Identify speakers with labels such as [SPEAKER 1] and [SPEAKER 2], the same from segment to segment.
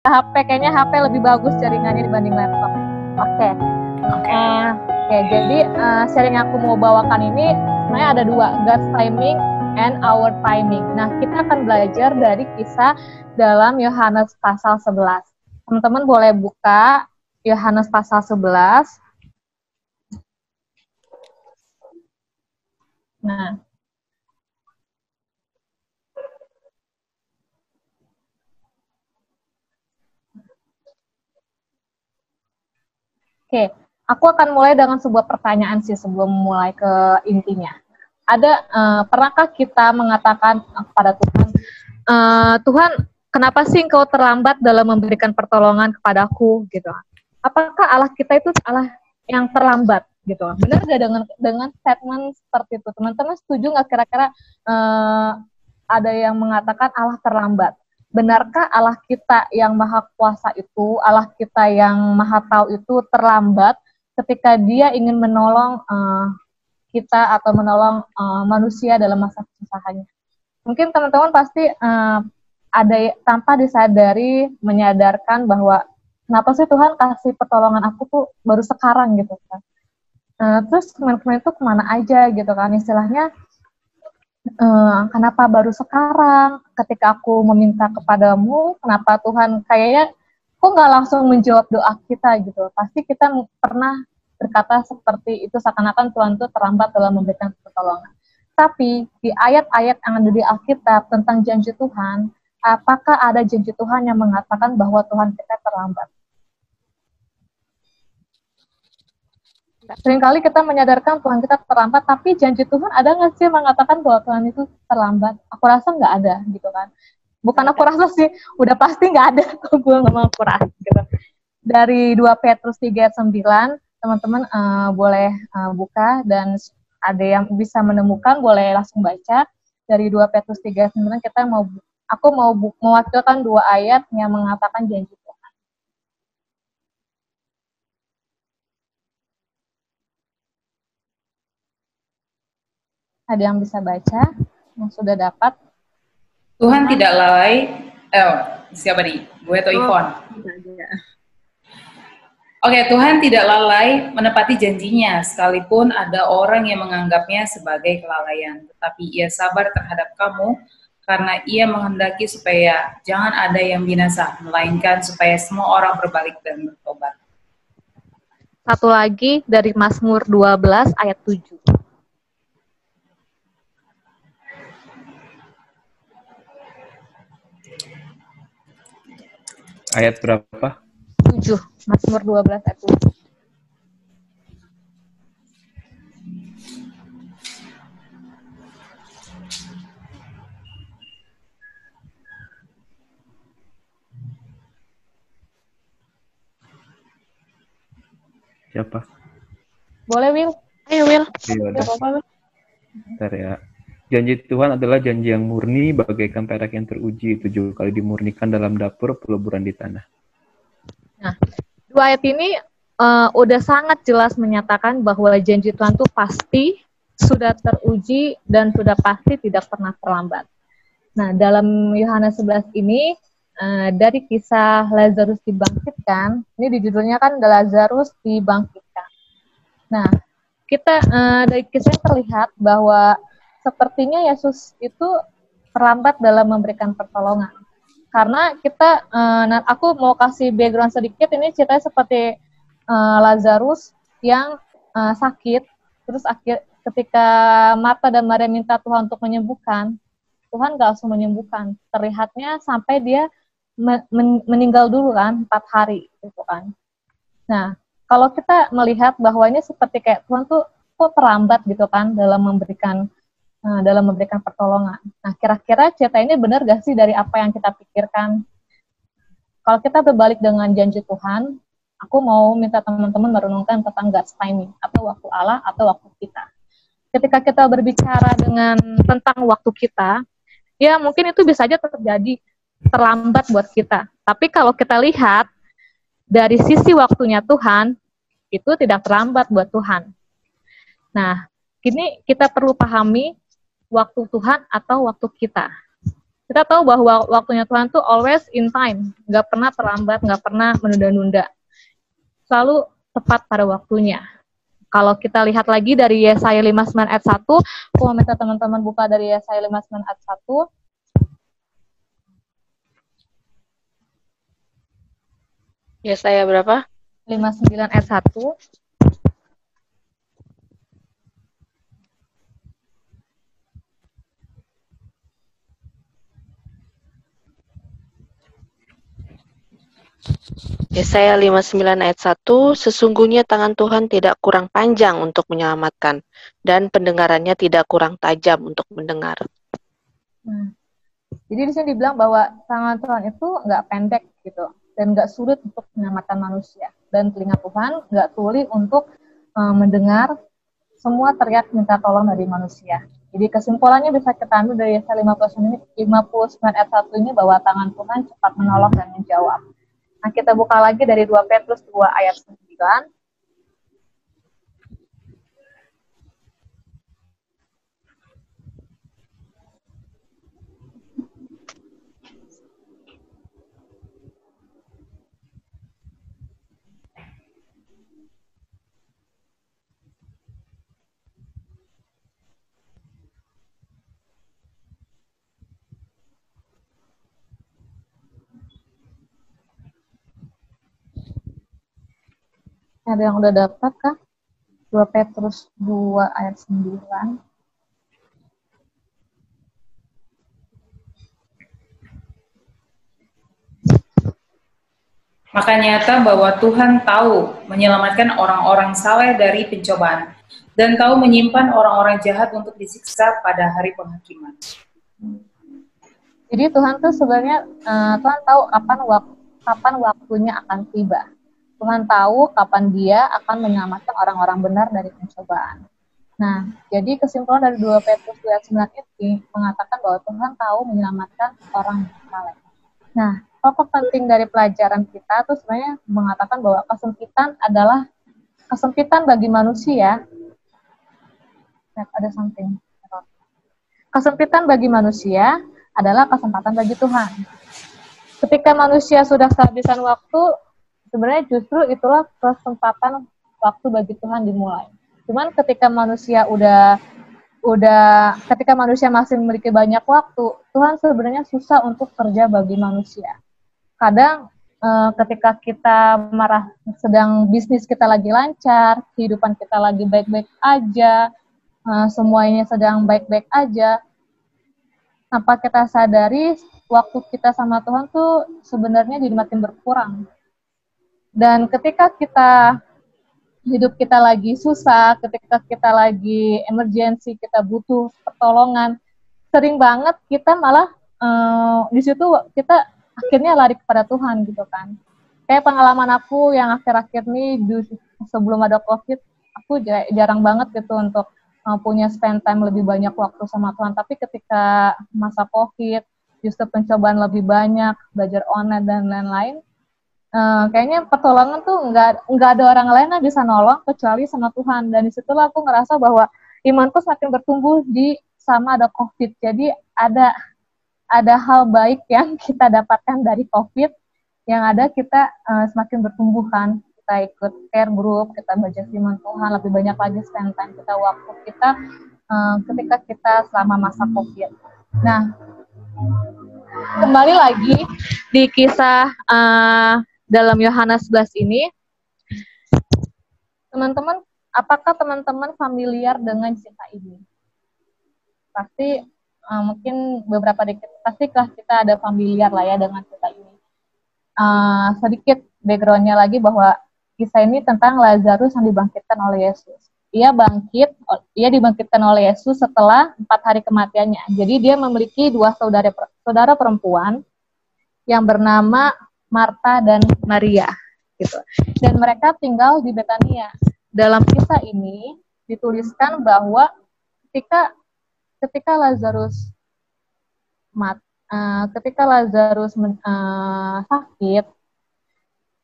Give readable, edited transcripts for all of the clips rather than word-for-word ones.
[SPEAKER 1] ke HP, kayaknya HP lebih bagus jaringannya dibanding laptop. Oke. Jadi sharing yang aku mau bawakan ini sebenarnya ada dua, God's timing and our timing. Nah, kita akan belajar dari kisah dalam Yohanes pasal 11. Teman-teman boleh buka Yohanes pasal 11. Nah, oke, aku akan mulai dengan sebuah pertanyaan sih sebelum mulai ke intinya. Pernahkah kita mengatakan kepada Tuhan, Tuhan, kenapa sih Engkau terlambat dalam memberikan pertolongan kepadaku, gitu? Apakah Allah kita itu Allah yang terlambat, gitu? Benar nggak dengan statement seperti itu? Teman-teman setuju nggak kira-kira ada yang mengatakan Allah terlambat? Benarkah Allah kita yang maha kuasa itu, Allah kita yang maha tahu itu terlambat ketika dia ingin menolong kita atau menolong manusia dalam masa kesusahannya? Mungkin teman-teman pasti ada tanpa disadari menyadarkan bahwa kenapa sih Tuhan kasih pertolongan aku tuh baru sekarang gitu kan. Terus kemarin-kemarin itu kemana aja gitu kan, istilahnya kenapa baru sekarang ketika aku meminta kepadamu, kenapa Tuhan kayaknya kok nggak langsung menjawab doa kita gitu. Pasti kita pernah berkata seperti itu, seakan-akan Tuhan itu terlambat dalam memberikan pertolongan. Tapi di ayat-ayat yang ada di Alkitab tentang janji Tuhan, apakah ada janji Tuhan yang mengatakan bahwa Tuhan kita terlambat? Seringkali kita menyadarkan Tuhan kita terlambat, tapi janji Tuhan ada nggak sih mengatakan bahwa Tuhan itu terlambat? Aku rasa nggak ada gitu kan. Bukan aku rasa sih, udah pasti nggak ada. Gue nggak mau aku rasa gitu. Dari 2 Petrus 3 ayat 9, teman-teman boleh buka, dan ada yang bisa menemukan boleh langsung baca. Dari 2 Petrus 3 ayat 9 aku mau mewakilkan 2 ayat yang mengatakan janji Tuhan. Ada yang bisa baca, yang sudah dapat?
[SPEAKER 2] Tuhan tidak lalai. Siapa nih? Gue atau Ivon? Oke, Tuhan tidak lalai menepati janjinya, sekalipun ada orang yang menganggapnya sebagai kelalaian. Tetapi ia sabar terhadap kamu, karena ia menghendaki supaya jangan ada yang binasa, melainkan supaya semua orang berbalik dan bertobat.
[SPEAKER 1] Satu lagi dari Mazmur 12 ayat 7.
[SPEAKER 3] Ayat berapa?
[SPEAKER 1] 7. Mazmur 12 ayat 7.
[SPEAKER 3] Siapa?
[SPEAKER 1] Boleh, Will? Ayo, Will.
[SPEAKER 3] Bentar ya. Janji Tuhan adalah janji yang murni, bagaikan perak yang teruji 7 kali dimurnikan dalam dapur peleburan di tanah.
[SPEAKER 1] Nah, 2 ayat ini udah sangat jelas menyatakan bahwa janji Tuhan itu pasti sudah teruji dan sudah pasti tidak pernah terlambat. Nah, dalam Yohanes 11 ini dari kisah Lazarus dibangkitkan, ini di judulnya kan Lazarus dibangkitkan. Nah, kita dari kisahnya terlihat bahwa sepertinya Yesus itu terlambat dalam memberikan pertolongan. Karena aku mau kasih background sedikit, ini ceritanya seperti Lazarus yang sakit, terus ketika Marta dan Maria minta Tuhan untuk menyembuhkan, Tuhan gak langsung menyembuhkan. Terlihatnya sampai dia meninggal dulu kan, 4 hari gitu kan. Nah, kalau kita melihat bahwa ini seperti kayak Tuhan tuh kok terlambat gitu kan dalam memberikan pertolongan. Nah, kira-kira cerita ini benar gak sih dari apa yang kita pikirkan? Kalau kita berbalik dengan janji Tuhan, aku mau minta teman-teman merenungkan tentang God's timing, atau waktu Allah, atau waktu kita. Ketika kita berbicara tentang waktu kita, ya mungkin itu bisa aja terjadi terlambat buat kita. Tapi kalau kita lihat dari sisi waktunya Tuhan, itu tidak terlambat buat Tuhan. Nah, ini kita perlu pahami waktu Tuhan atau waktu kita. Kita tahu bahwa waktunya Tuhan tuh always in time, nggak pernah terlambat, nggak pernah menunda-nunda, selalu tepat pada waktunya. Kalau kita lihat lagi dari Yesaya 59 ayat 1, aku mau minta teman-teman buka dari Yesaya 59 ayat 1.
[SPEAKER 4] Yesaya berapa?
[SPEAKER 1] 59 ayat 1.
[SPEAKER 4] Yesaya 59 ayat 1, sesungguhnya tangan Tuhan tidak kurang panjang untuk menyelamatkan, dan pendengarannya tidak kurang tajam untuk mendengar.
[SPEAKER 1] Jadi di sini dibilang bahwa tangan Tuhan itu nggak pendek gitu, dan nggak sulit untuk menyelamatkan manusia. Dan telinga Tuhan nggak tuli untuk mendengar semua teriak minta tolong dari manusia. Jadi kesimpulannya bisa kita ambil dari Yesaya 59 ayat 1 ini bahwa tangan Tuhan cepat menolong dan menjawab. Nah, kita buka lagi dari 2 Petrus 2 ayat 9. Ada yang udah dapat kah? 2 Petrus 2 ayat 9.
[SPEAKER 2] Maka nyata bahwa Tuhan tahu menyelamatkan orang-orang saleh dari pencobaan dan tahu menyimpan orang-orang jahat untuk disiksa pada hari penghakiman.
[SPEAKER 1] Jadi Tuhan tuh sebenarnya Tuhan tahu kapan waktunya akan tiba. Tuhan tahu kapan Dia akan menyelamatkan orang-orang benar dari pencobaan. Nah, jadi kesimpulan dari 2 Petrus 2 ayat 9 ini mengatakan bahwa Tuhan tahu menyelamatkan orang yang saleh. Nah, pokok penting dari pelajaran kita tuh sebenarnya mengatakan bahwa kesempitan adalah kesempitan bagi manusia. Ada something. Kesempitan bagi manusia adalah kesempatan bagi Tuhan. Ketika manusia sudah kehabisan waktu, sebenarnya justru itulah kesempatan waktu bagi Tuhan dimulai. Cuman ketika manusia ketika manusia masih memiliki banyak waktu, Tuhan sebenarnya susah untuk kerja bagi manusia. Kadang ketika kita sedang bisnis kita lagi lancar, kehidupan kita lagi baik-baik aja, semuanya sedang baik-baik aja, tanpa kita sadari waktu kita sama Tuhan tuh sebenarnya jadi makin berkurang. Dan ketika hidup kita lagi susah, ketika kita lagi emergency, kita butuh pertolongan, sering banget kita malah di situ kita akhirnya lari kepada Tuhan gitu kan. Kayak pengalaman aku yang akhir-akhir ini sebelum ada COVID, aku jarang banget gitu untuk punya spend time lebih banyak waktu sama Tuhan. Tapi ketika masa COVID, justru pencobaan lebih banyak, belajar online dan lain-lain, kayaknya pertolongan tuh nggak ada orang lain yang bisa nolong kecuali sama Tuhan. Dan disitulah aku ngerasa bahwa imanku semakin bertumbuh sama ada COVID. Jadi ada hal baik yang kita dapatkan dari COVID, yang ada kita semakin bertumbuh kan. Kita ikut care group, kita baca firman Tuhan, lebih banyak lagi spend time kita, waktu kita ketika kita selama masa COVID. Nah, kembali lagi di kisah dalam Yohanes 11 ini, teman-teman, apakah teman-teman familiar dengan cerita ini? Pasti mungkin beberapa dikit, pastilah kita ada familiar lah ya dengan cerita ini. Sedikit background-nya lagi bahwa kisah ini tentang Lazarus yang dibangkitkan oleh Yesus. Ia dibangkitkan oleh Yesus setelah 4 hari kematiannya. Jadi dia memiliki 2 saudara perempuan yang bernama Marta dan Maria, gitu. Dan mereka tinggal di Betania. Dalam kisah ini dituliskan bahwa ketika Lazarus sakit,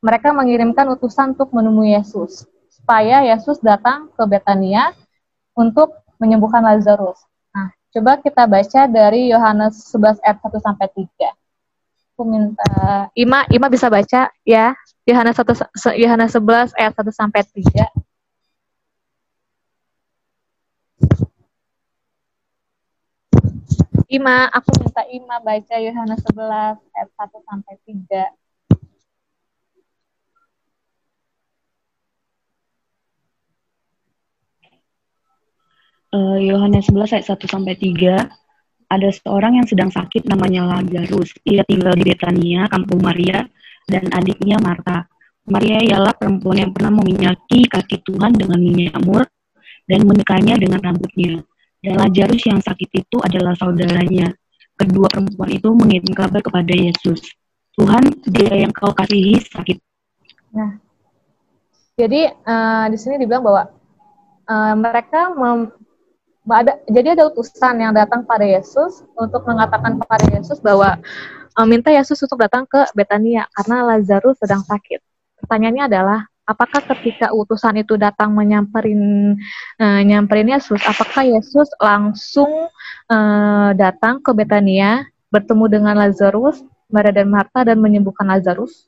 [SPEAKER 1] mereka mengirimkan utusan untuk menemui Yesus, supaya Yesus datang ke Betania untuk menyembuhkan Lazarus. Nah, Coba kita baca dari Yohanes 11 ayat 1 sampai 3. Aku minta Ima bisa baca ya. Yohanes 11 ayat 1 sampai 3. Aku minta Ima baca Yohanes 11 ayat 1 sampai 3.
[SPEAKER 5] Yohanes 11 ayat 1 sampai 3. Ada seorang yang sedang sakit namanya Lazarus. Ia tinggal di Betania, kampung Maria dan adiknya Marta. Maria ialah perempuan yang pernah meminyaki kaki Tuhan dengan minyak mur dan menyekanya dengan rambutnya. Dan Lazarus yang sakit itu adalah saudaranya. Kedua perempuan itu mengirim kabar kepada Yesus. Tuhan, dia yang kau kasihi sakit.
[SPEAKER 1] Nah, jadi di sini dibilang bahwa mereka jadi ada utusan yang datang pada Yesus untuk mengatakan kepada Yesus bahwa minta Yesus untuk datang ke Betania karena Lazarus sedang sakit. Pertanyaannya adalah, apakah ketika utusan itu datang nyamperin Yesus, apakah Yesus langsung datang ke Betania, bertemu dengan Lazarus, Maria dan Marta, dan menyembuhkan Lazarus?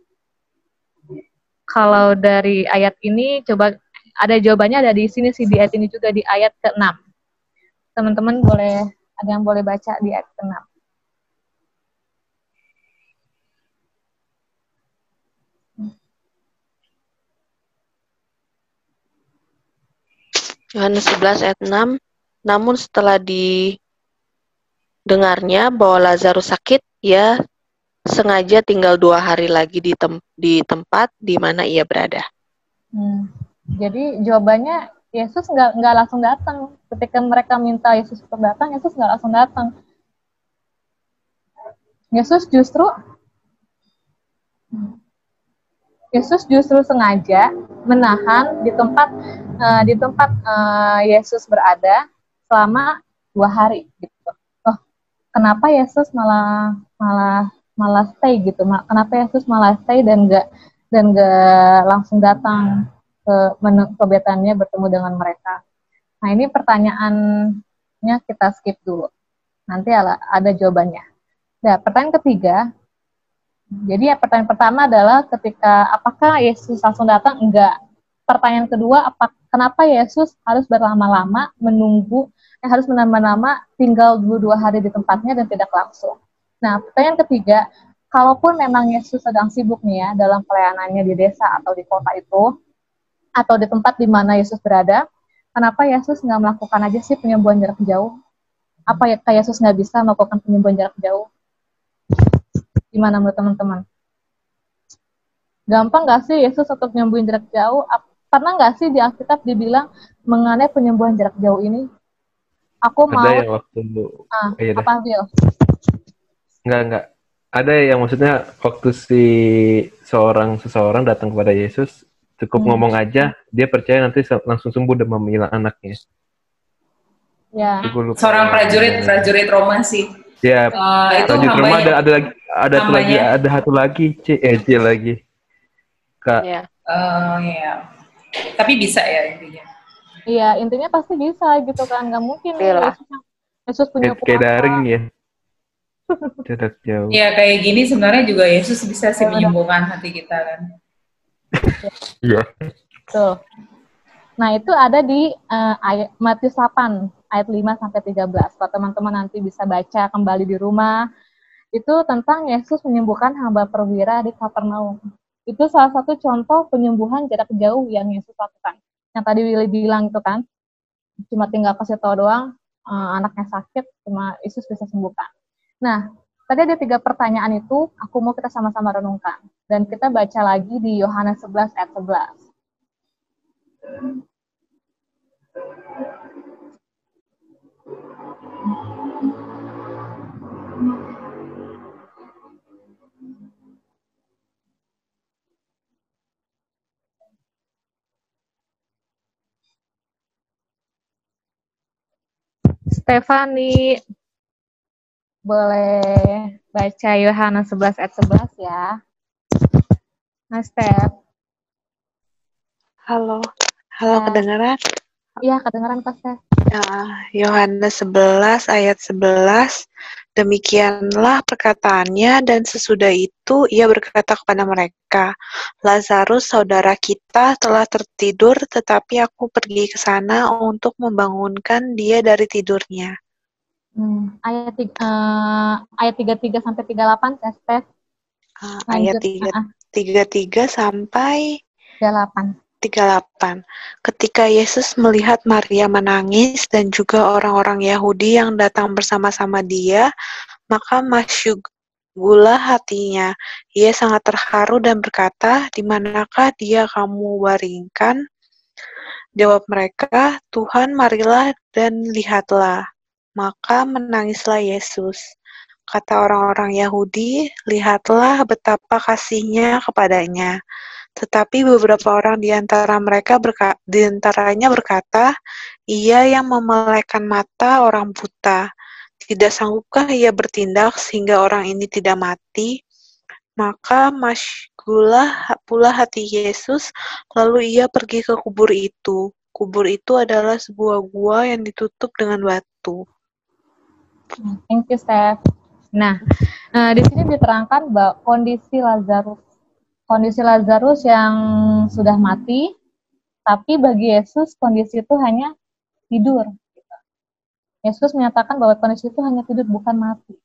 [SPEAKER 1] Kalau dari ayat ini, coba ada jawabannya ada di sini sih, di ayat ini juga, di ayat ke-6. Teman-teman ada yang boleh baca di ayat ke-6.
[SPEAKER 4] Yohanes 11 ayat 6. Namun setelah didengarnya bahwa Lazarus sakit, ia sengaja tinggal 2 hari lagi di tempat di mana ia berada.
[SPEAKER 1] Jadi jawabannya Yesus nggak langsung datang. Ketika mereka minta Yesus untuk datang, Yesus nggak langsung datang. Yesus justru sengaja menahan di tempat Yesus berada selama 2 hari gitu. Oh, kenapa Yesus malah stay gitu? Kenapa Yesus malah stay dan nggak langsung datang ke Betania bertemu dengan mereka? Nah, ini pertanyaannya kita skip dulu. Nanti ada jawabannya. Nah, pertanyaan ketiga. Jadi pertanyaan pertama adalah apakah Yesus langsung datang? Enggak. Pertanyaan kedua, kenapa Yesus harus berlama-lama harus menambah-nama tinggal 2 hari di tempatnya dan tidak langsung? Nah, pertanyaan ketiga, kalaupun memang Yesus sedang sibuk nih ya dalam pelayanannya di desa atau di kota itu, atau di tempat di mana Yesus berada, kenapa Yesus nggak melakukan aja sih penyembuhan jarak jauh? Apa ya Yesus nggak bisa melakukan penyembuhan jarak jauh? Gimana menurut teman-teman? Gampang nggak sih Yesus untuk nyembuhin jarak jauh? Pernah nggak sih di Alkitab dibilang mengenai penyembuhan jarak jauh ini? Aku mau.
[SPEAKER 3] Ada yang waktu
[SPEAKER 1] apa Phil?
[SPEAKER 3] Enggak. Ada yang maksudnya waktu seseorang datang kepada Yesus, cukup ngomong aja, dia percaya nanti langsung sembuh dan menghilang anaknya.
[SPEAKER 1] Ya.
[SPEAKER 2] Seorang prajurit Roma sih.
[SPEAKER 3] Ya,
[SPEAKER 2] itu
[SPEAKER 3] prajurit Roma ada satu lagi, C lagi. Kak.
[SPEAKER 4] Ya.
[SPEAKER 2] Ya. Tapi bisa ya intinya.
[SPEAKER 1] Iya, intinya pasti bisa gitu kan, nggak mungkin Yesus punya kuasa.
[SPEAKER 3] Kayak daring ya. Jarak jauh.
[SPEAKER 2] Ya kayak gini sebenarnya juga Yesus bisa sih menyembuhkan hati kita kan.
[SPEAKER 3] Iya.
[SPEAKER 1] Tuh. Nah, itu ada di Matius 8 ayat 5 sampai 13. Kalau teman-teman nanti bisa baca kembali di rumah, itu tentang Yesus menyembuhkan hamba perwira di Kapernaum. Itu salah satu contoh penyembuhan jarak jauh yang Yesus lakukan. Yang tadi Willy bilang itu kan, cuma tinggal kasih tahu doang, anaknya sakit, cuma Yesus bisa sembuhkan. Nah, tadi ada 3 pertanyaan itu, aku mau kita sama-sama renungkan. Dan kita baca lagi di Yohanes 11 ayat 11. Stefani, boleh baca Yohanes 11 ayat 11 ya. Nah, Steph.
[SPEAKER 4] Halo kedengaran?
[SPEAKER 1] Iya, kedengaran Kak Steph.
[SPEAKER 4] Yohanes 11 ayat 11. Demikianlah perkataannya, dan sesudah itu ia berkata kepada mereka, Lazarus saudara kita telah tertidur, tetapi aku pergi ke sana untuk membangunkan dia dari tidurnya.
[SPEAKER 1] Ayat 33 sampai 38 Kak Steph.
[SPEAKER 4] Ayat
[SPEAKER 1] Lanjut.
[SPEAKER 4] 33 sampai
[SPEAKER 1] 38.
[SPEAKER 4] 38. Ketika Yesus melihat Maria menangis dan juga orang-orang Yahudi yang datang bersama-sama dia, maka masyugulah hatinya. Ia sangat terharu dan berkata, "Di manakah dia kamu baringkan?" Jawab mereka, "Tuhan, marilah dan lihatlah." Maka menangislah Yesus. Kata orang-orang Yahudi, "Lihatlah betapa kasihnya kepadanya." Tetapi beberapa orang di antaranya berkata, "Ia yang memelekkan mata orang buta. Tidak sanggupkah ia bertindak sehingga orang ini tidak mati?" Maka masygulah pula hati Yesus, lalu ia pergi ke kubur itu. Kubur itu adalah sebuah gua yang ditutup dengan batu.
[SPEAKER 1] Thank you, Steph. Nah, di sini diterangkan bahwa kondisi Lazarus yang sudah mati, tapi bagi Yesus kondisi itu hanya tidur. Yesus menyatakan bahwa kondisi itu hanya tidur, bukan mati.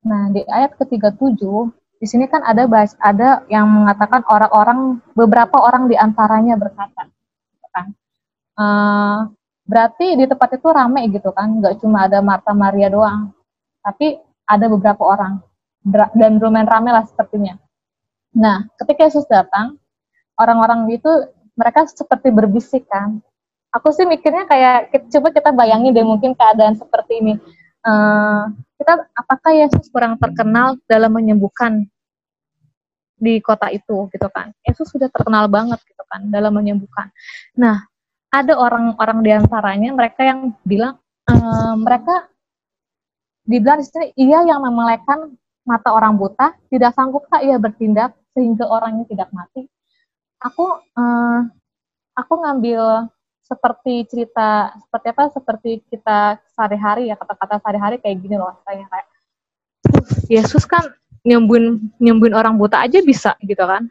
[SPEAKER 1] Nah, di ayat ke-37, di sini kan ada yang mengatakan beberapa orang di antaranya berkata, kan? Berarti di tempat itu ramai gitu kan, nggak cuma ada Marta Maria doang, tapi ada beberapa orang, dan lumayan ramai lah sepertinya. Nah, ketika Yesus datang, orang-orang itu mereka seperti berbisik kan. Aku sih mikirnya kayak, coba kita bayangin deh mungkin keadaan seperti ini. Apakah Yesus kurang terkenal dalam menyembuhkan di kota itu gitu kan? Yesus sudah terkenal banget gitu kan dalam menyembuhkan. Nah, ada orang-orang di antaranya mereka yang bilang mereka dibilang di sini, ia yang memelekkan mata orang buta, tidak sanggupkah ia bertindak sehingga orangnya tidak mati? Aku ngambil seperti kita sehari-hari ya, kata-kata sehari-hari kayak gini loh, kayak Yesus kan nyembuhin orang buta aja bisa gitu kan,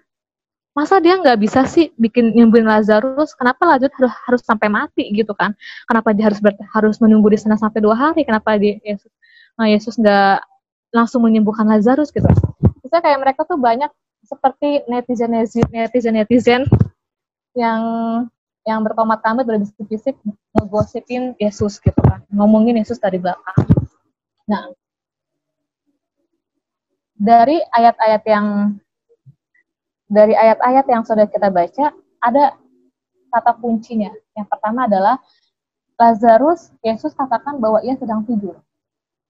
[SPEAKER 1] masa dia nggak bisa sih bikin nyembuhin Lazarus? Kenapa Lazarus harus sampai mati gitu kan? Kenapa dia harus menunggu di sana sampai 2 hari? Kenapa Yesus nggak langsung menyembuhkan Lazarus gitu? Misalnya kayak mereka tuh banyak seperti netizen yang berkomat-kamit berbisik-bisik ngegosipin Yesus gitu kan, ngomongin Yesus dari belakang. Nah, dari ayat-ayat yang sudah kita baca, ada kata kuncinya. Yang pertama adalah Lazarus, Yesus katakan bahwa ia sedang tidur.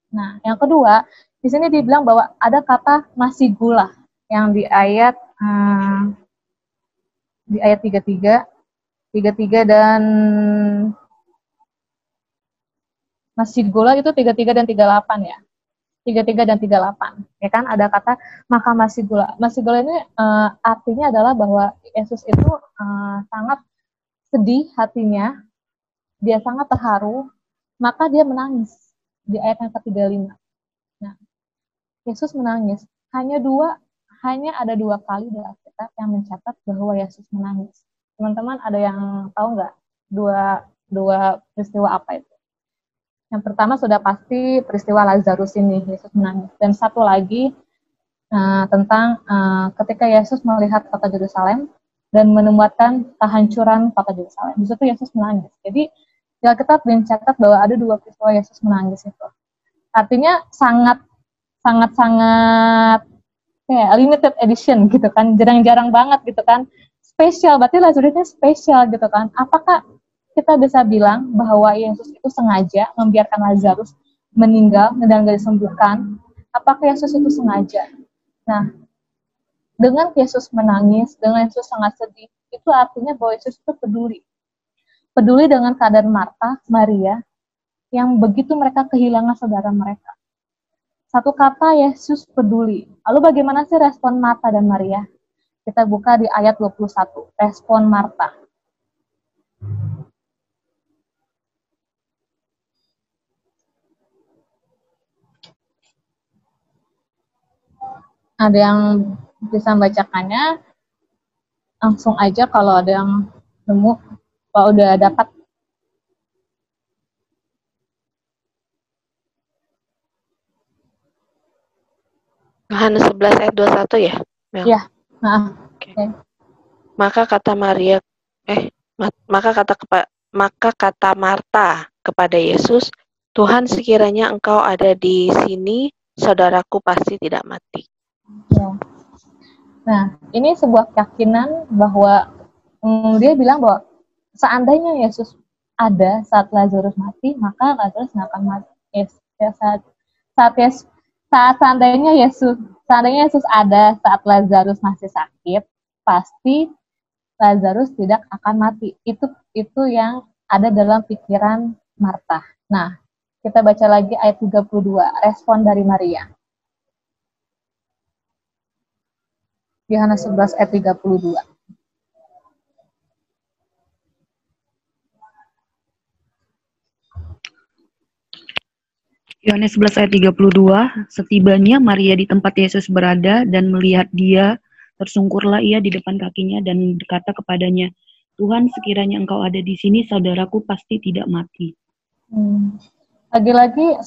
[SPEAKER 1] Nah, yang kedua, di sini dibilang bahwa ada kata masih gula yang di ayat 33 dan masih gula itu 33 dan 38 ya. 33 dan 38. Ya kan, ada kata maka masih gula. Masih gula ini artinya adalah bahwa Yesus itu sangat sedih hatinya, dia sangat terharu, maka dia menangis di ayat yang ke-35. Nah, Yesus menangis. Hanya ada 2 kali dalam Alkitab yang mencatat bahwa Yesus menangis. Teman-teman ada yang tahu nggak dua peristiwa apa itu? Yang pertama sudah pasti peristiwa Lazarus ini, Yesus menangis. Dan satu lagi tentang ketika Yesus melihat kota Yerusalem dan menemukan kehancuran kota Yerusalem. Di situ Yesus menangis. Jadi Alkitab mencatat bahwa ada 2 peristiwa Yesus menangis itu. Artinya sangat kayak limited edition gitu kan, jarang-jarang banget gitu kan, spesial, berarti Lazarusnya spesial gitu kan. Apakah kita bisa bilang bahwa Yesus itu sengaja membiarkan Lazarus meninggal dan gak disembuhkan? Apakah Yesus itu sengaja? Nah, dengan Yesus menangis, dengan Yesus sangat sedih, itu artinya bahwa Yesus itu peduli dengan keadaan Marta, Maria, yang begitu mereka kehilangan saudara mereka. Satu kata, Yesus peduli. Lalu bagaimana sih respon Marta dan Maria? Kita buka di ayat 21, respon Marta. Ada yang bisa membacakannya, langsung aja kalau ada yang nemu, kalau udah dapat.
[SPEAKER 4] Yohanes 11 ayat 21 ya? Mel?
[SPEAKER 1] Ya, nah,
[SPEAKER 4] Oke.
[SPEAKER 1] okay.
[SPEAKER 4] Maka kata Marta kepada Yesus, Tuhan, sekiranya Engkau ada di sini, saudaraku pasti tidak mati.
[SPEAKER 1] Ya. Nah, ini sebuah keyakinan bahwa dia bilang bahwa seandainya Yesus ada saat Lazarus mati, maka Lazarus nggak akan mati. Saat seandainya Yesus ada saat Lazarus masih sakit, pasti Lazarus tidak akan mati. Itu yang ada dalam pikiran Marta. Nah, kita baca lagi ayat 32, respon dari Maria. Yohanes 11 ayat 32.
[SPEAKER 5] Yohanes 11 ayat 32, setibanya Maria di tempat Yesus berada dan melihat dia, tersungkurlah ia di depan kakinya dan berkata kepadanya, Tuhan, sekiranya Engkau ada di sini, saudaraku pasti tidak mati.
[SPEAKER 1] Lagi-lagi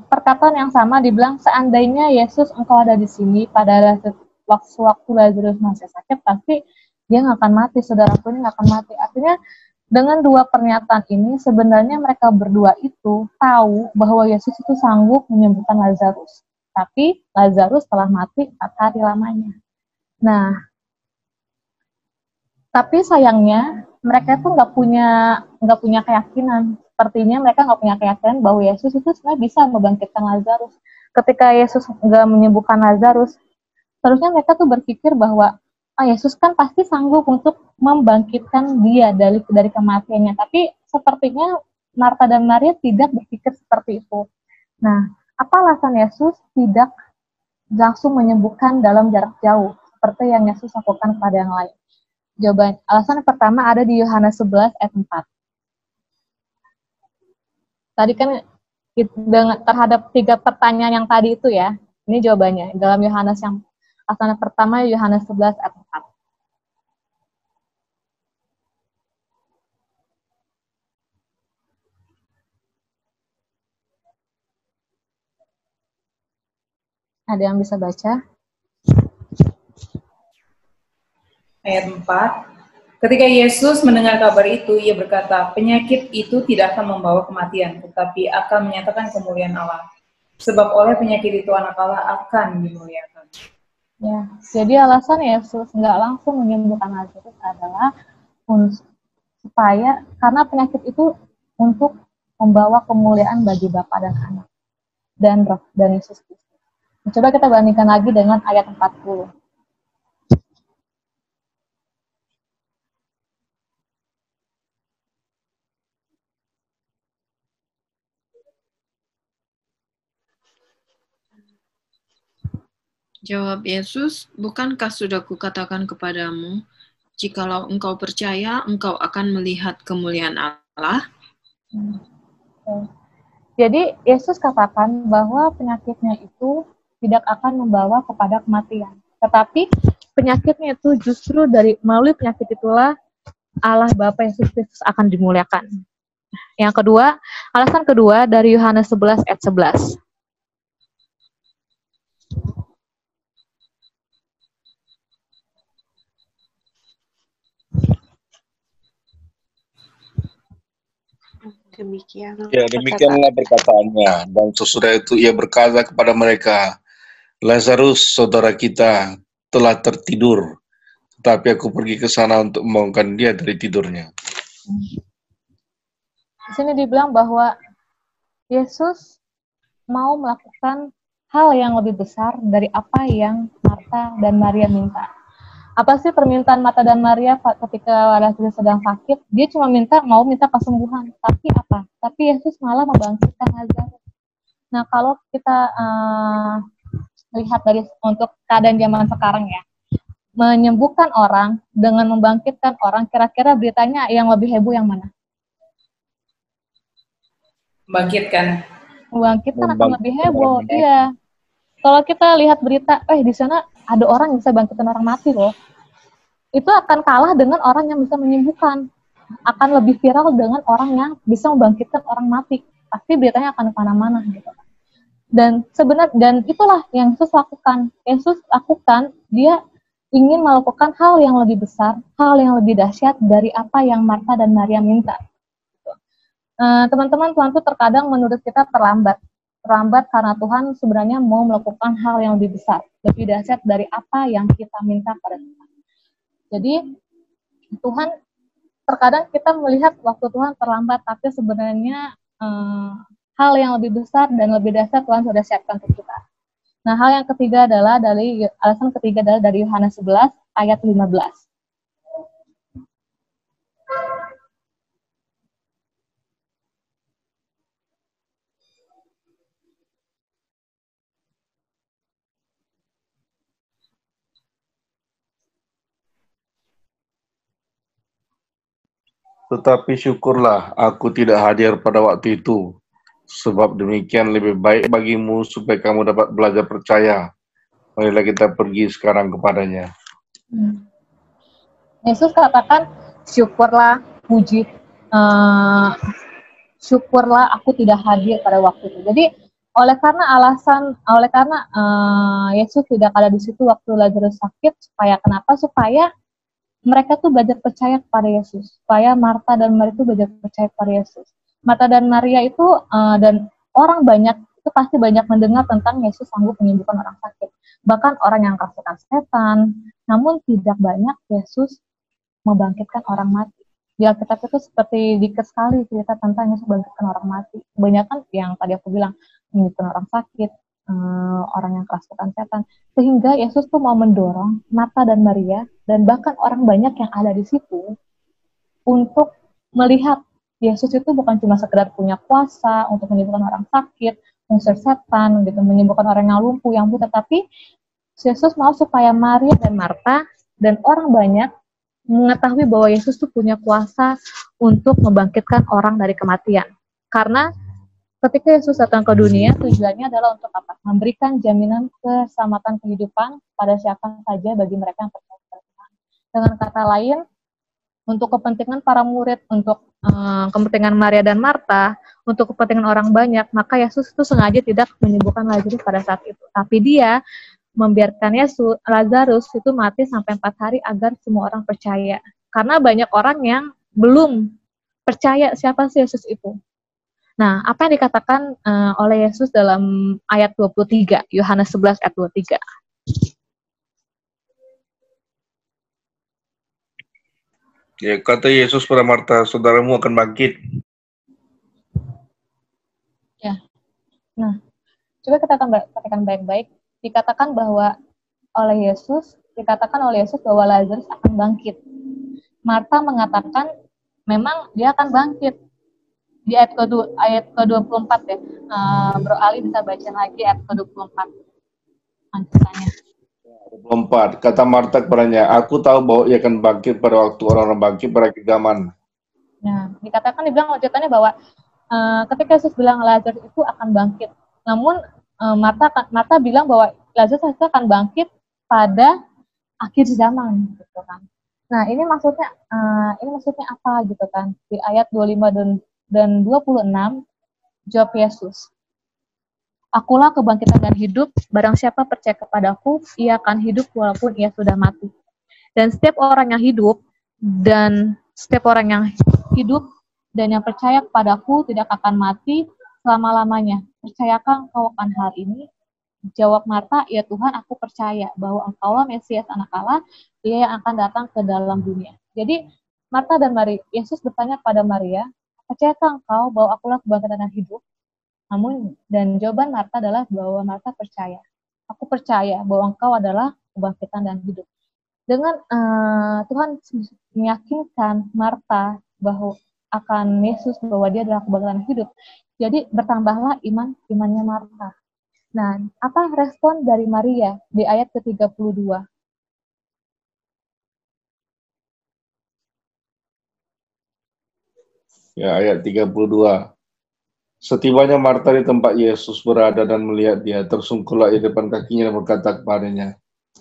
[SPEAKER 1] perkataan yang sama dibilang, seandainya Yesus Engkau ada di sini pada waktu Lazarus masih sakit, pasti dia nggak akan mati, saudaraku ini nggak akan mati. Artinya dengan dua pernyataan ini, sebenarnya mereka berdua itu tahu bahwa Yesus itu sanggup menyembuhkan Lazarus. Tapi Lazarus telah mati 4 hari lamanya. Nah, tapi sayangnya mereka tuh nggak punya keyakinan. Sepertinya mereka nggak punya keyakinan bahwa Yesus itu sebenarnya bisa membangkitkan Lazarus. Ketika Yesus nggak menyembuhkan Lazarus, seharusnya mereka tuh berpikir bahwa Yesus kan pasti sanggup untuk membangkitkan dia dari kematiannya. Tapi sepertinya Marta dan Maria tidak berpikir seperti itu. Nah, apa alasan Yesus tidak langsung menyembuhkan dalam jarak jauh seperti yang Yesus lakukan kepada yang lain? Jawaban alasan pertama ada di Yohanes 11 ayat 4. Tadi kan terhadap 3 pertanyaan yang tadi itu ya, ini jawabannya dalam Yohanes yang alasan pertama Yohanes 11 ayat 4. Ada yang bisa baca?
[SPEAKER 2] Ayat 4. Ketika Yesus mendengar kabar itu, ia berkata, penyakit itu tidak akan membawa kematian, tetapi akan menyatakan kemuliaan Allah. Sebab oleh penyakit itu anak Allah akan dimuliakan.
[SPEAKER 1] Ya, jadi alasan Yesus nggak langsung menyembuhkan Lazarus adalah supaya karena penyakit itu untuk membawa kemuliaan bagi Bapa dan Anak dan Roh dan Yesus Kristus. Coba kita bandingkan lagi dengan ayat 40.
[SPEAKER 6] Jawab Yesus, bukankah sudah kukatakan kepadamu, jikalau engkau percaya, engkau akan melihat kemuliaan Allah?
[SPEAKER 1] Jadi Yesus katakan bahwa penyakitnya itu tidak akan membawa kepada kematian. Tetapi penyakitnya itu justru melalui penyakit itulah Allah Bapa Yesus Kristus akan dimuliakan. Yang kedua, alasan kedua dari Yohanes 11 ayat 11.
[SPEAKER 7] Demikianlah perkataannya. Dan sesudah itu ia berkata kepada mereka, Lazarus, saudara kita, telah tertidur, tetapi aku pergi ke sana untuk membangunkan dia dari tidurnya.
[SPEAKER 1] Di sini dibilang bahwa Yesus mau melakukan hal yang lebih besar dari apa yang Marta dan Maria minta. Apa sih permintaan Marta dan Maria ketika Lazarus sedang sakit? Dia cuma mau minta kesembuhan. Tapi apa? Tapi Yesus malah membangkitkan Lazarus. Nah, kalau kita lihat untuk keadaan zaman sekarang ya, menyembuhkan orang dengan membangkitkan orang, kira-kira beritanya yang lebih heboh yang mana?
[SPEAKER 2] Membangkitkan
[SPEAKER 1] Membangkitkan akan lebih heboh, iya. Kalau kita lihat berita, di sana ada orang yang bisa bangkitin orang mati loh. Itu akan kalah dengan orang yang bisa menyembuhkan. Akan lebih viral dengan orang yang bisa membangkitkan orang mati. Pasti beritanya akan kemana-mana gitu. Dan itulah yang Yesus lakukan. Yesus lakukan, dia ingin melakukan hal yang lebih besar, hal yang lebih dahsyat dari apa yang Marta dan Maria minta. Teman-teman, Tuhan itu terkadang menurut kita terlambat karena Tuhan sebenarnya mau melakukan hal yang lebih besar, lebih dahsyat dari apa yang kita minta pada Tuhan. Jadi Tuhan terkadang kita melihat waktu Tuhan terlambat, tapi sebenarnya hal yang lebih besar dan lebih dahsyat Tuhan sudah siapkan untuk kita. Nah, alasan ketiga adalah dari Yohanes 11 ayat 15.
[SPEAKER 7] Tetapi syukurlah aku tidak hadir pada waktu itu, sebab demikian lebih baik bagimu supaya kamu dapat belajar percaya. Marilah kita pergi sekarang kepadanya.
[SPEAKER 1] Yesus katakan, syukurlah, syukurlah aku tidak hadir pada waktu itu. Jadi oleh karena Yesus tidak ada di situ waktu Lazarus sakit, supaya mereka tuh belajar percaya kepada Yesus, supaya Marta dan Maria itu belajar percaya kepada Yesus. Marta dan Maria itu dan orang banyak itu pasti banyak mendengar tentang Yesus sanggup menyembuhkan orang sakit, bahkan orang yang kerasukan setan. Namun tidak banyak Yesus membangkitkan orang mati. Di Alkitab itu seperti dikit sekali cerita tentang Yesus membangkitkan orang mati. Kebanyakan yang tadi aku bilang menyembuhkan orang sakit, orang yang kerasukan setan, sehingga Yesus tuh mau mendorong Marta dan Maria dan bahkan orang banyak yang ada di situ untuk melihat Yesus itu bukan cuma sekedar punya kuasa untuk menyembuhkan orang sakit, mengusir setan, gitu, menyembuhkan orang yang lumpuh, yang buta, tapi Yesus mau supaya Maria dan Marta dan orang banyak mengetahui bahwa Yesus tuh punya kuasa untuk membangkitkan orang dari kematian. Karena ketika Yesus datang ke dunia, tujuannya adalah untuk apa? Memberikan jaminan keselamatan kehidupan pada siapa saja bagi mereka yang percaya kepada Tuhan. Dengan kata lain, untuk kepentingan para murid, untuk kepentingan Maria dan Marta, untuk kepentingan orang banyak, maka Yesus itu sengaja tidak menyembuhkan Lazarus pada saat itu. Tapi dia membiarkan Lazarus itu mati sampai 4 hari agar semua orang percaya. Karena banyak orang yang belum percaya siapa sih Yesus itu. Nah, apa yang dikatakan oleh Yesus dalam ayat 23, Yohanes 11 ayat 23?
[SPEAKER 7] Ya, kata Yesus pada Marta, saudaramu akan bangkit.
[SPEAKER 1] Ya. Nah, coba kita katakan baik-baik. Dikatakan oleh Yesus bahwa Lazarus akan bangkit. Marta mengatakan memang dia akan bangkit. Di ayat ke-24 ya. Bro Ali bisa baca lagi ayat ke-24. Lanjutannya.
[SPEAKER 7] 24. Kata Marta kepadanya, aku tahu bahwa ia akan bangkit pada waktu orang-orang bangkit pada akhir zaman.
[SPEAKER 1] Nah, dibilang lanjutannya bahwa ketika Yesus bilang Lazarus itu akan bangkit. Namun Marta bilang bahwa Lazarus itu akan bangkit pada akhir zaman, gitu kan. Nah, ini maksudnya apa gitu kan? Di ayat 25 dan 26 jawab Yesus, akulah kebangkitan dan hidup, barang siapa percaya kepadaku, ia akan hidup walaupun ia sudah mati. Dan setiap orang yang hidup dan yang percaya kepadaku tidak akan mati selama-lamanya. Percayakah engkau akan hal ini? Jawab Marta, ya Tuhan, aku percaya bahwa engkaulah Mesias anak Allah, dia yang akan datang ke dalam dunia. Jadi Marta dan Maria, Yesus bertanya pada Maria, percayakah engkau bahwa akulah kebangkitan dan hidup? Dan jawaban Marta adalah bahwa Marta percaya. Aku percaya bahwa engkau adalah kebangkitan dan hidup. Dengan Tuhan meyakinkan Marta bahwa akan Yesus, bahwa dia adalah kebangkitan dan hidup. Jadi bertambahlah imannya Marta. Nah, apa respon dari Maria di ayat ke-32?
[SPEAKER 7] Ya, ayat 32. Setibanya Marta di tempat Yesus berada dan melihat dia, tersungkurlah di depan kakinya dan berkata kepadanya,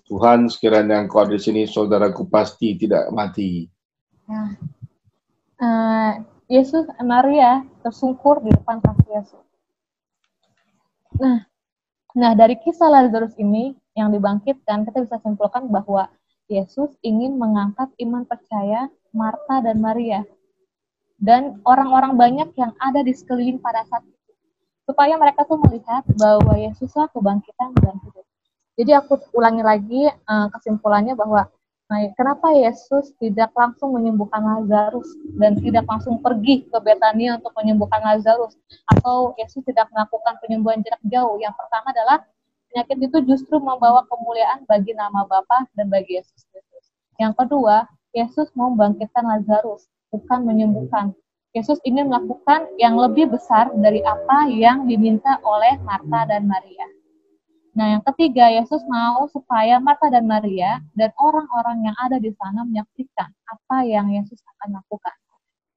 [SPEAKER 7] Tuhan, sekiranya engkau ada di sini, saudaraku pasti tidak mati.
[SPEAKER 1] Nah, Maria tersungkur di depan kaki Yesus. Nah, dari kisah Lazarus ini yang dibangkitkan, kita bisa simpulkan bahwa Yesus ingin mengangkat iman percaya Marta dan Maria dan orang-orang banyak yang ada di sekeliling pada saat itu, supaya mereka tuh melihat bahwa Yesuslah kebangkitan dan hidup. Jadi aku ulangi lagi kesimpulannya bahwa kenapa Yesus tidak langsung menyembuhkan Lazarus dan tidak langsung pergi ke Betania untuk menyembuhkan Lazarus, atau Yesus tidak melakukan penyembuhan jarak jauh. Yang pertama adalah penyakit itu justru membawa kemuliaan bagi nama Bapa dan bagi Yesus Kristus. Yang kedua, Yesus mau membangkitkan Lazarus, bukan menyembuhkan. Yesus ingin melakukan yang lebih besar dari apa yang diminta oleh Marta dan Maria. Nah, yang ketiga, Yesus mau supaya Marta dan Maria dan orang-orang yang ada di sana menyaksikan apa yang Yesus akan lakukan.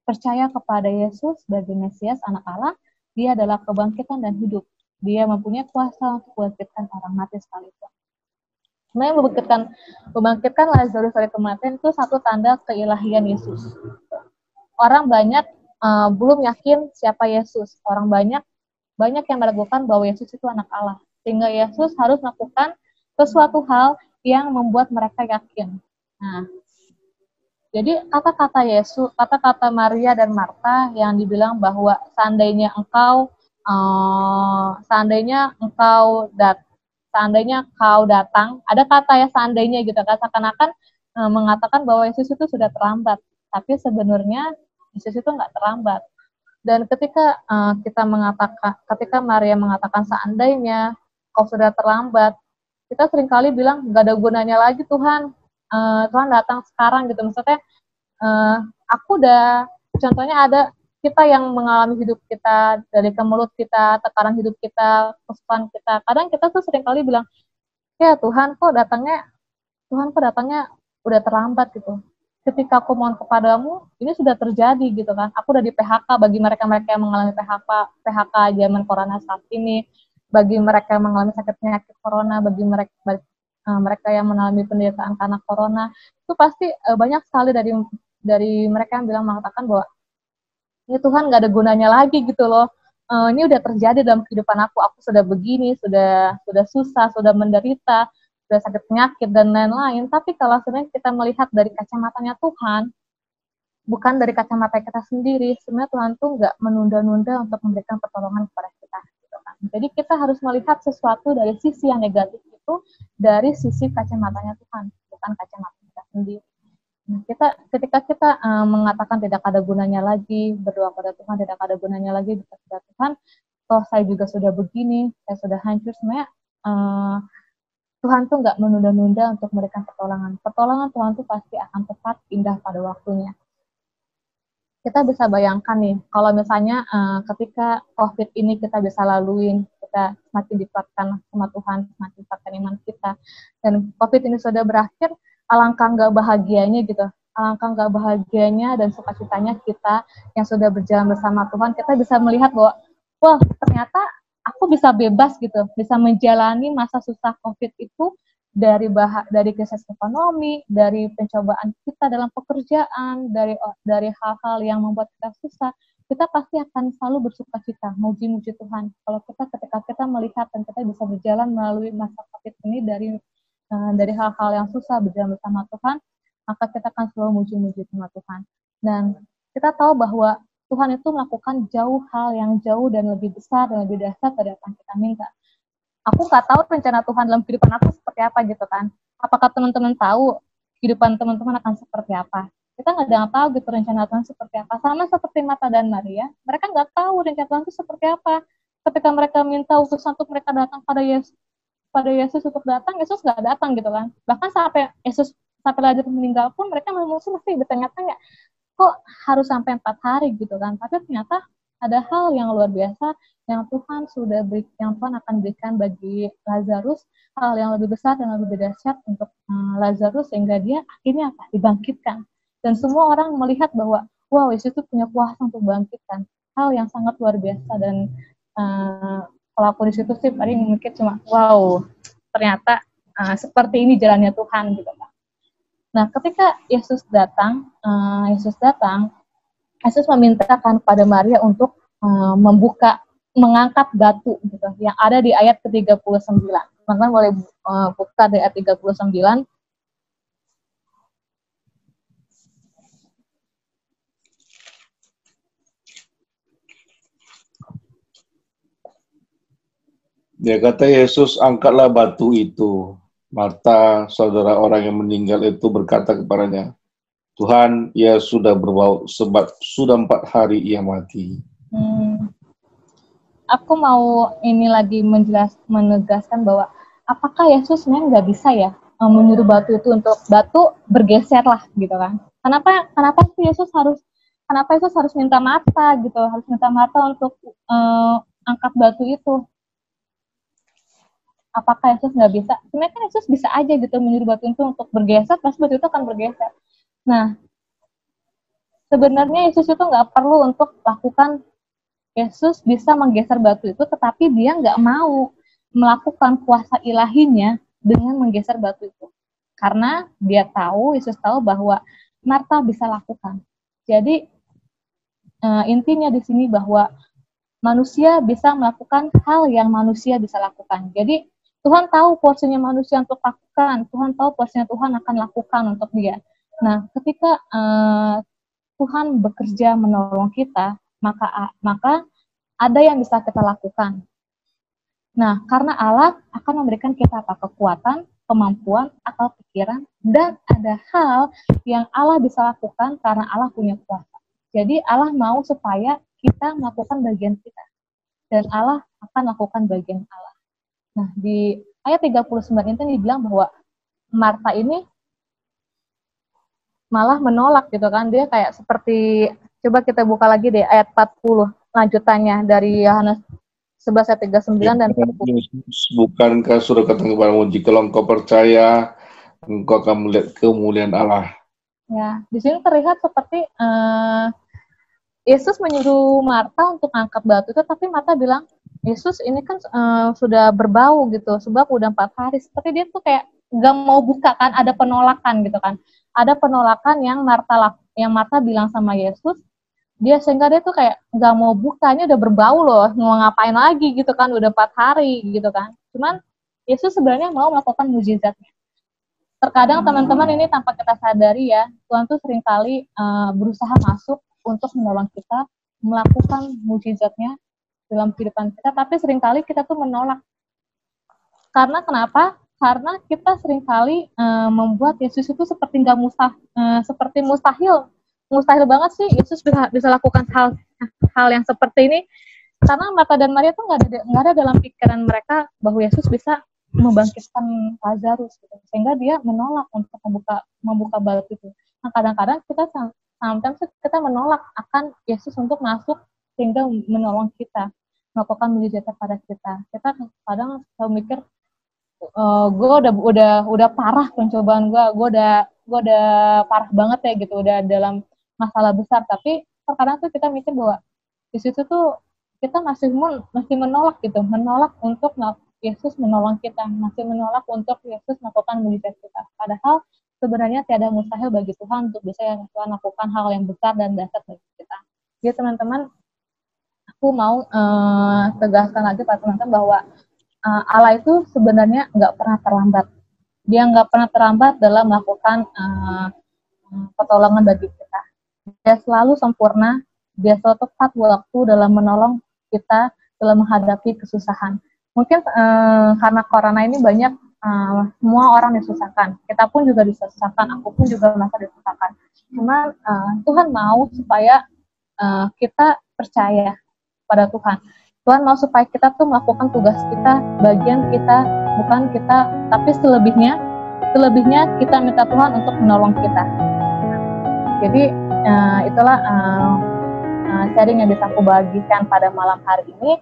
[SPEAKER 1] Percaya kepada Yesus sebagai Mesias, Anak Allah, dia adalah kebangkitan dan hidup. Dia mempunyai kuasa untuk membangkitkan orang mati sekalipun. Sebenarnya membangkitkan Lazarus dari kematian itu satu tanda keilahian Yesus. Orang banyak belum yakin siapa Yesus. Orang banyak yang meragukan bahwa Yesus itu anak Allah. Sehingga Yesus harus melakukan sesuatu hal yang membuat mereka yakin. Nah, jadi kata-kata Maria dan Marta yang dibilang bahwa seandainya kau datang, ada kata ya seandainya gitu, seakan-akan mengatakan bahwa Yesus itu sudah terlambat, tapi sebenarnya Yesus itu nggak terlambat. Dan ketika ketika Maria mengatakan seandainya kau sudah terlambat, kita seringkali bilang nggak ada gunanya lagi Tuhan, Tuhan datang sekarang gitu. Maksudnya contohnya ada kita yang mengalami hidup kita, dari kemelut kita, tekanan hidup kita, kesusahan kita. Kadang kita tuh seringkali bilang, ya Tuhan kok datangnya udah terlambat gitu. Ketika aku mohon kepadamu, ini sudah terjadi gitu kan. Aku udah di PHK, bagi mereka-mereka yang mengalami PHK zaman corona saat ini, bagi mereka yang mengalami sakit penyakit corona, bagi mereka yang mengalami penderitaan karena corona, itu pasti banyak sekali dari mereka yang mengatakan bahwa ini Tuhan nggak ada gunanya lagi gitu loh. Ini udah terjadi dalam kehidupan aku sudah begini, sudah susah, sudah menderita, sudah sakit penyakit dan lain-lain. Tapi kalau sebenarnya kita melihat dari kacamatanya Tuhan, bukan dari kacamata kita sendiri, sebenarnya Tuhan tuh nggak menunda-nunda untuk memberikan pertolongan kepada kita. Gitu kan. Jadi kita harus melihat sesuatu dari sisi yang negatif itu dari sisi kacamatanya Tuhan, bukan kacamata kita sendiri. Nah, ketika kita mengatakan tidak ada gunanya lagi, berdoa pada Tuhan tidak ada gunanya lagi, berdoa pada Tuhan, toh saya juga sudah begini, saya sudah hancur, sebenarnya Tuhan tuh nggak menunda-nunda untuk memberikan pertolongan. Pertolongan Tuhan tuh pasti akan tepat, indah pada waktunya. Kita bisa bayangkan nih, kalau misalnya ketika COVID ini kita bisa laluin, kita semakin dikuatkan sama Tuhan, semakin kuatkan iman kita, dan COVID ini sudah berakhir, alangkah nggak bahagianya dan sukacitanya kita yang sudah berjalan bersama Tuhan. Kita bisa melihat bahwa, wah ternyata aku bisa bebas gitu, bisa menjalani masa susah COVID itu dari krisis ekonomi, dari pencobaan kita dalam pekerjaan, dari hal-hal yang membuat kita susah. Kita pasti akan selalu bersukacita, muji-muji Tuhan. Ketika kita melihat dan kita bisa berjalan melalui masa COVID ini dari hal-hal yang susah berjalan bersama Tuhan, maka kita akan selalu muji-muji sama Tuhan. Dan kita tahu bahwa Tuhan itu melakukan hal yang jauh dan lebih besar dan lebih dahsyat dari apa yang kita minta. Aku nggak tahu rencana Tuhan dalam kehidupan aku seperti apa gitu kan. Apakah teman-teman tahu kehidupan teman-teman akan seperti apa? Kita nggak ada yang tahu gitu rencana Tuhan seperti apa. Sama seperti Marta dan Maria, mereka nggak tahu rencana Tuhan itu seperti apa. Ketika mereka minta utusan untuk mereka datang pada Yesus untuk datang, Yesus nggak datang gitu kan. Bahkan sampai Lazarus meninggal pun mereka masih bertanya-tanya, kok harus sampai 4 hari gitu kan. Tapi ternyata ada hal yang luar biasa yang Tuhan akan berikan bagi Lazarus, hal yang lebih besar dan lebih dahsyat untuk Lazarus, sehingga dia akhirnya dibangkitkan. Dan semua orang melihat bahwa wow, Yesus itu punya kuasa untuk membangkitkan. hal yang sangat luar biasa. Dan kalau aku di situ sih paling mungkin cuma wow, ternyata seperti ini jalannya Tuhan gitu kan. Nah, ketika Yesus datang, Yesus memintakan pada Maria untuk mengangkat batu gitu, yang ada di ayat ke-39. Teman-teman boleh buka di ayat 39.
[SPEAKER 7] Dia kata Yesus, angkatlah batu itu. Marta, saudara orang yang meninggal itu berkata kepadanya, Tuhan, ia sudah berbau sebab sudah 4 hari ia mati.
[SPEAKER 1] Aku mau ini lagi menegaskan bahwa apakah Yesus memang nggak bisa ya menyuruh batu itu untuk batu bergeser lah gitu kan? Kenapa Yesus harus minta Marta gitu, harus minta Marta untuk angkat batu itu? Apakah Yesus nggak bisa? Sebenarnya kan Yesus bisa aja gitu menyuruh batu itu untuk bergeser, pasti batu itu akan bergeser. Nah, sebenarnya Yesus itu nggak perlu untuk lakukan. Yesus bisa menggeser batu itu, tetapi dia nggak mau melakukan kuasa ilahinya dengan menggeser batu itu. Karena Yesus tahu bahwa Marta bisa lakukan. Jadi intinya di sini bahwa manusia bisa melakukan hal yang manusia bisa lakukan. Jadi Tuhan tahu porsinya manusia untuk lakukan, Tuhan tahu porsinya Tuhan akan lakukan untuk dia. Nah, ketika Tuhan bekerja menolong kita, maka ada yang bisa kita lakukan. Nah, karena Allah akan memberikan kita kekuatan, kemampuan, atau pikiran, dan ada hal yang Allah bisa lakukan karena Allah punya kuasa. Jadi Allah mau supaya kita melakukan bagian kita, dan Allah akan lakukan bagian Allah. Nah, di ayat 39 itu dibilang bahwa Marta ini malah menolak gitu kan. Dia kayak seperti, coba kita buka lagi deh ayat 40 lanjutannya dari Yohanes 11 ayat 39 dan 40.
[SPEAKER 7] Bukankah sudah katakan kepadamu, jika engkau percaya, engkau akan melihat kemuliaan Allah.
[SPEAKER 1] Ya, di sini terlihat seperti Yesus menyuruh Marta untuk angkat batu itu, tapi Marta bilang, Yesus ini kan sudah berbau gitu, sebab udah 4 hari. Seperti dia tuh kayak gak mau buka kan, ada penolakan gitu kan. Ada penolakan yang Marta bilang sama Yesus, sehingga dia tuh kayak gak mau buka, ini udah berbau loh, mau ngapain lagi gitu kan, udah 4 hari gitu kan. Cuman Yesus sebenarnya mau melakukan mujizatnya. Terkadang teman-teman ini tanpa kita sadari ya, Tuhan tuh seringkali berusaha masuk untuk menolong kita, melakukan mujizatnya dalam kehidupan kita, tapi seringkali kita tuh menolak. Karena kenapa? Karena kita seringkali membuat Yesus itu seperti seperti mustahil banget sih Yesus bisa lakukan hal yang seperti ini. Karena Marta dan Maria tuh nggak ada dalam pikiran mereka bahwa Yesus bisa membangkitkan Lazarus gitu. Sehingga dia menolak untuk membuka batu itu. Nah, kadang-kadang kita menolak akan Yesus untuk masuk sehingga menolong kita, melakukan mujizat pada kita. Kita kadang selalu mikir, gue udah parah pencobaan gue udah parah banget ya gitu, udah dalam masalah besar. Tapi terkadang tuh kita mikir bahwa di situ tuh kita masih menolak gitu, menolak untuk Yesus menolong kita, masih menolak untuk Yesus melakukan mujizat kita. Padahal sebenarnya tiada mustahil bagi Tuhan untuk bisa Tuhan lakukan hal yang besar dan dahsyat bagi kita. Jadi teman-teman, aku mau tegaskan lagi pada teman-teman bahwa Allah itu sebenarnya nggak pernah terlambat. Dia nggak pernah terlambat dalam melakukan pertolongan bagi kita. Dia selalu sempurna, dia selalu tepat waktu dalam menolong kita dalam menghadapi kesusahan. Mungkin karena corona ini banyak semua orang disusahkan. Kita pun juga disusahkan, aku pun juga merasa disusahkan. Cuma Tuhan mau supaya kita percaya pada Tuhan. Tuhan mau supaya kita tuh melakukan tugas kita, bagian kita, bukan kita, tapi selebihnya kita minta Tuhan untuk menolong kita. Jadi itulah sharing yang bisa aku bagikan pada malam hari ini.